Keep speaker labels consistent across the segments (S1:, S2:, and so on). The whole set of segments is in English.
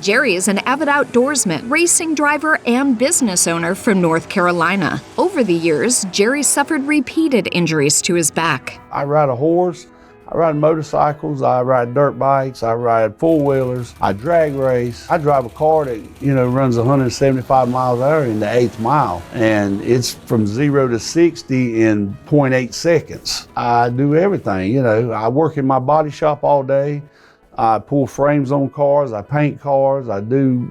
S1: Jerry is an avid outdoorsman, racing driver, and business owner from North Carolina. Over the years, Jerry suffered repeated injuries to his back.
S2: I ride a horse, I ride motorcycles, I ride dirt bikes, I ride four-wheelers, I drag race. I drive a car that, runs 175 miles an hour in the 8th mile, and it's from 0 to 60 in 0.8 seconds. I do everything, I work in my body shop all day. I pull frames on cars, I paint cars, I do,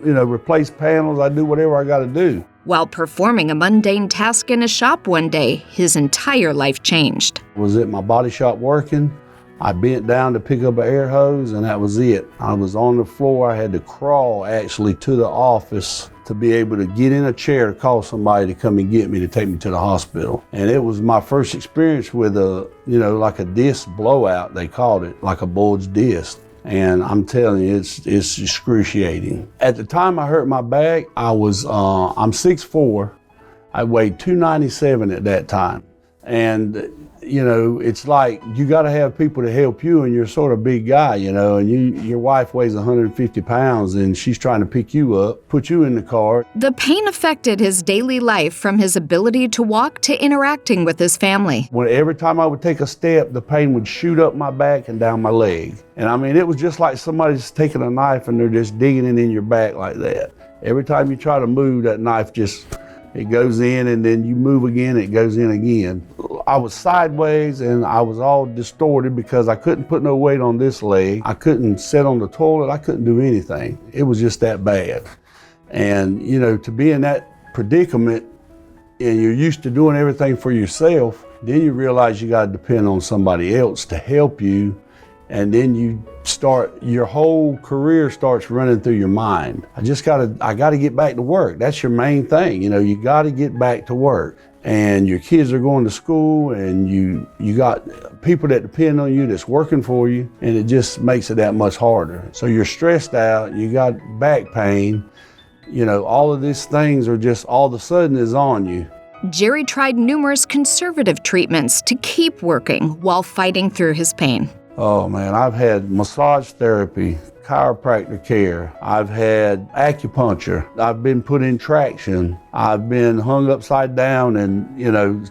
S2: replace panels, I do whatever I gotta do.
S1: While performing a mundane task in a shop one day, his entire life changed.
S2: Was at my body shop working. I bent down to pick up an air hose, and that was it. I was on the floor. I had to crawl actually to the office to be able to get in a chair to call somebody to come and get me to take me to the hospital. And it was my first experience with like a disc blowout, they called it, like a bulged disc. And I'm telling you, it's excruciating. At the time I hurt my back, I'm 6'4". I weighed 297 at that time. And, it's like you got to have people to help you, and you're sort of a big guy, and your wife weighs 150 pounds and she's trying to pick you up, put you in the car.
S1: The pain affected his daily life, from his ability to walk to interacting with his family.
S2: Every time I would take a step, the pain would shoot up my back and down my leg. And it was just like somebody's taking a knife and they're just digging it in your back like that. Every time you try to move, that knife it goes in, and then you move again, it goes in again. I was sideways and I was all distorted because I couldn't put no weight on this leg. I couldn't sit on the toilet. I couldn't do anything. It was just that bad. And, to be in that predicament and you're used to doing everything for yourself, then you realize you got to depend on somebody else to help you. And then your whole career starts running through your mind. I got to get back to work. That's your main thing. You got to get back to work. And your kids are going to school, and you got people that depend on you that's working for you, and it just makes it that much harder. So you're stressed out, you got back pain, all of these things are just all of a sudden is on you.
S1: Jerry tried numerous conservative treatments to keep working while fighting through his pain.
S2: Oh man, I've had massage therapy, chiropractor care. I've had acupuncture. I've been put in traction. I've been hung upside down and,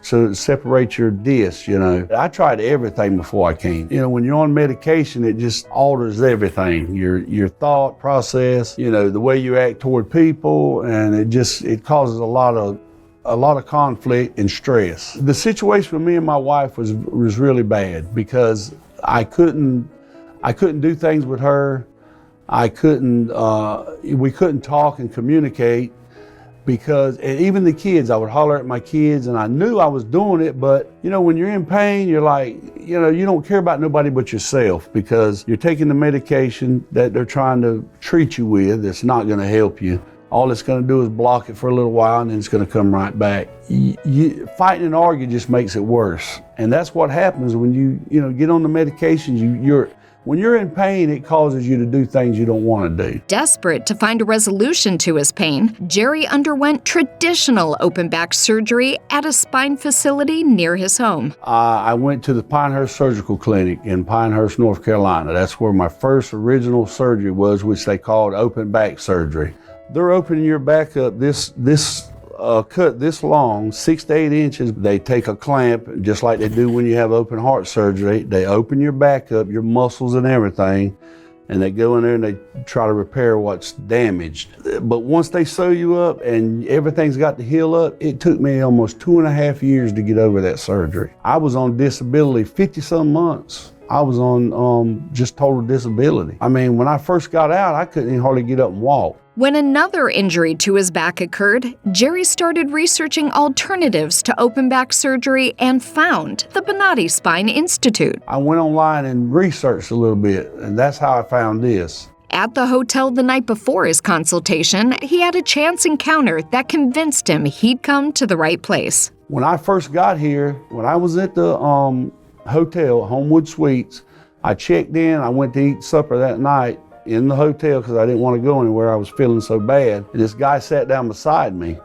S2: to separate your discs, I tried everything before I came. When you're on medication, it just alters everything. Your thought process, the way you act toward people, and it causes a lot of conflict and stress. The situation for me and my wife was really bad because I couldn't do things with her. we couldn't talk and communicate because, and even the kids, I would holler at my kids and I knew I was doing it, but when you're in pain, you're like, you don't care about nobody but yourself because you're taking the medication that they're trying to treat you with that's not gonna help you. All it's going to do is block it for a little while and then it's going to come right back. Fighting and arguing just makes it worse. And that's what happens when you get on the medications. When you're in pain, it causes you to do things you don't want to do.
S1: Desperate to find a resolution to his pain, Jerry underwent traditional open back surgery at a spine facility near his home.
S2: I went to the Pinehurst Surgical Clinic in Pinehurst, North Carolina. That's where my first original surgery was, which they called open back surgery. They're opening your back up cut this long, 6 to 8 inches. They take a clamp, just like they do when you have open heart surgery. They open your back up, your muscles and everything, and they go in there and they try to repair what's damaged. But once they sew you up and everything's got to heal up, it took me almost 2.5 years to get over that surgery. I was on disability 50-some months. I was on just total disability. When I first got out, I couldn't even hardly get up and walk.
S1: When another injury to his back occurred, Jerry started researching alternatives to open back surgery and found the Bonati Spine Institute.
S2: I went online and researched a little bit, and that's how I found this.
S1: At the hotel the night before his consultation, he had a chance encounter that convinced him he'd come to the right place.
S2: When I first got here, when I was at the hotel, Homewood Suites, I checked in, I went to eat supper that night in the hotel because I didn't want to go anywhere. I was feeling so bad. And this guy sat down beside me.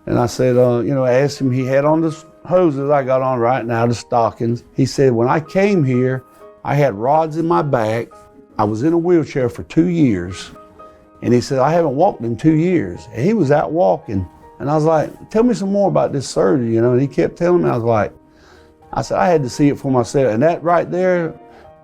S2: And I said, I asked him, he had on the hoses I got on right now, the stockings. He said, when I came here, I had rods in my back. I was in a wheelchair for 2 years. And he said, I haven't walked in 2 years. And he was out walking. And I was like, tell me some more about this surgery, And he kept telling me. I said, I had to see it for myself. And that right there,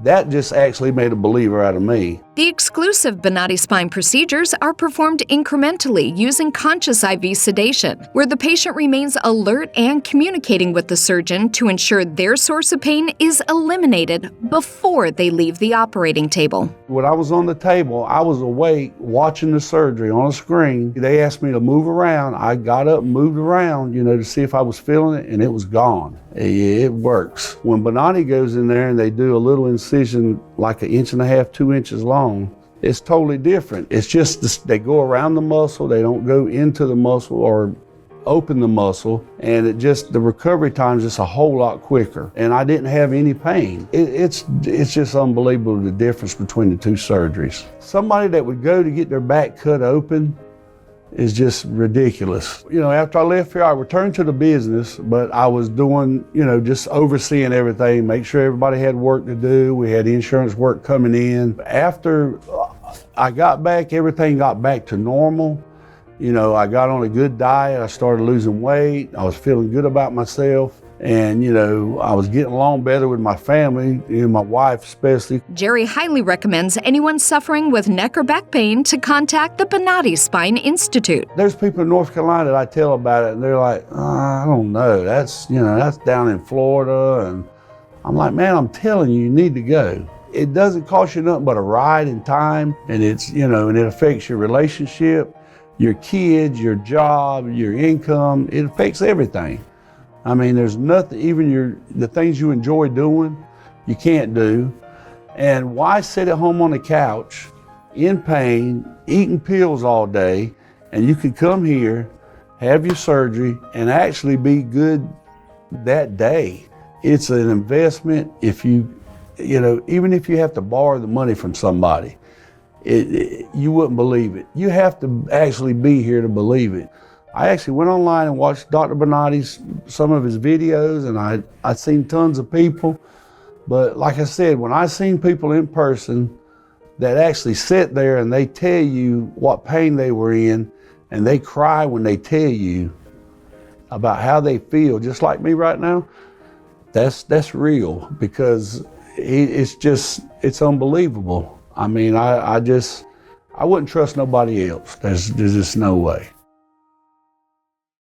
S2: that just actually made a believer out of me.
S1: The exclusive Bonati Spine procedures are performed incrementally using conscious IV sedation, where the patient remains alert and communicating with the surgeon to ensure their source of pain is eliminated before they leave the operating table.
S2: When I was on the table, I was awake watching the surgery on a screen. They asked me to move around. I got up and moved around, to see if I was feeling it, and it was gone. It works. When Bonati goes in there and they do a little incision like 1.5 inches, 2 inches long, it's totally different. It's just they go around the muscle, they don't go into the muscle or open the muscle, and the recovery time is just a whole lot quicker. And I didn't have any pain. It's just unbelievable the difference between the two surgeries. Somebody that would go to get their back cut open is just ridiculous. After I left here, I returned to the business, but I was doing, just overseeing everything, make sure everybody had work to do. We had insurance work coming in. After I got back, everything got back to normal. I got on a good diet. I started losing weight. I was feeling good about myself. And, I was getting along better with my family, my wife especially.
S1: Jerry highly recommends anyone suffering with neck or back pain to contact the Bonati Spine Institute.
S2: There's people in North Carolina that I tell about it, and they're like, I don't know, that's down in Florida. And I'm like, man, I'm telling you, you need to go. It doesn't cost you nothing but a ride and time, and it's, and it affects your relationship, your kids, your job, your income. It affects everything. I mean, there's nothing, even the things you enjoy doing, you can't do. And why sit at home on the couch, in pain, eating pills all day, and you can come here, have your surgery, and actually be good that day. It's an investment. If even if you have to borrow the money from somebody, you wouldn't believe it. You have to actually be here to believe it. I actually went online and watched Dr. Bonati's, some of his videos, and I'd seen tons of people. But like I said, when I seen people in person that actually sit there and they tell you what pain they were in, and they cry when they tell you about how they feel, just like me right now, that's real, because it's unbelievable. I mean, I wouldn't trust nobody else. There's just no way.